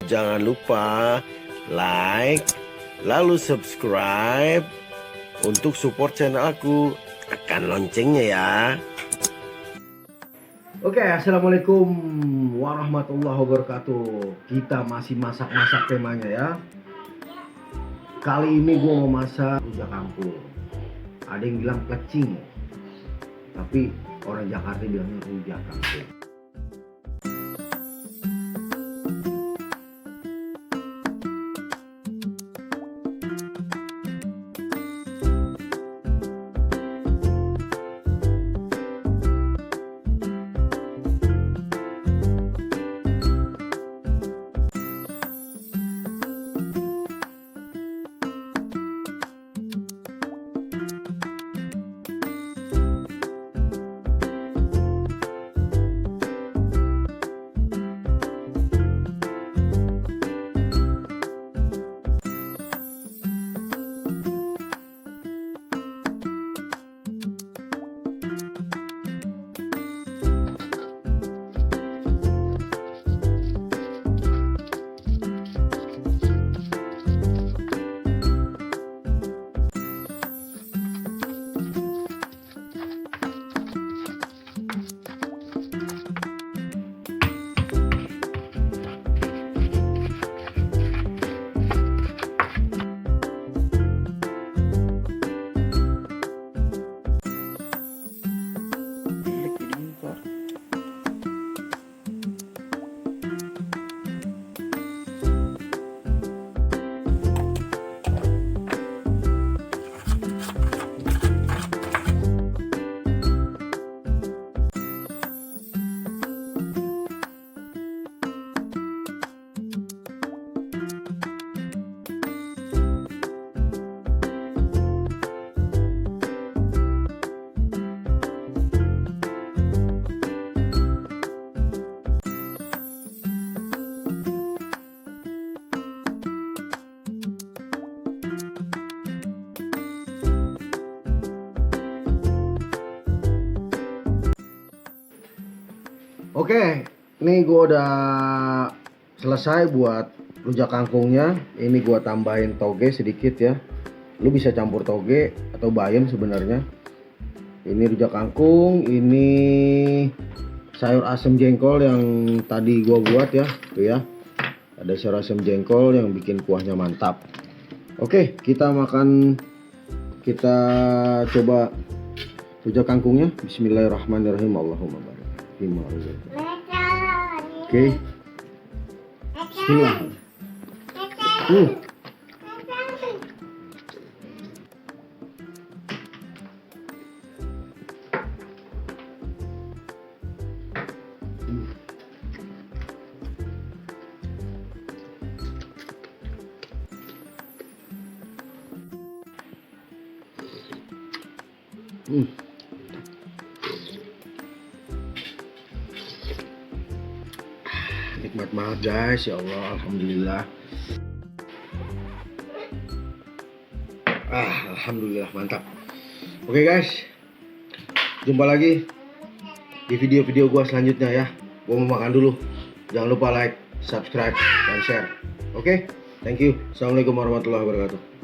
jangan lupa like, lalu subscribe untuk support channel aku. Tekan loncengnya ya. Oke, assalamualaikum warahmatullahi wabarakatuh. Kita masih masak-masak temanya ya. Kali ini gue mau masak rujak kangkung. Ada yang bilang plecing, tapi orang Jakarta bilangnya rujak kangkung. Oke, ini gue udah selesai buat rujak kangkungnya. Ini gue tambahin toge sedikit ya. Lu bisa campur toge atau bayam sebenarnya. Ini rujak kangkung, ini sayur asem jengkol yang tadi gue buat ya. Tuh ya, ada sayur asem jengkol yang bikin kuahnya mantap. Oke, kita coba rujak kangkungnya. Bismillahirrahmanirrahim. Allahumma barik. Oke, bismillah. Nikmat banget guys, ya Allah, alhamdulillah. Alhamdulillah, mantap. Oke guys, jumpa lagi di video-video gua selanjutnya ya. Gua mau makan dulu. Jangan lupa like, subscribe, dan share. Oke, thank you. Assalamualaikum warahmatullahi wabarakatuh.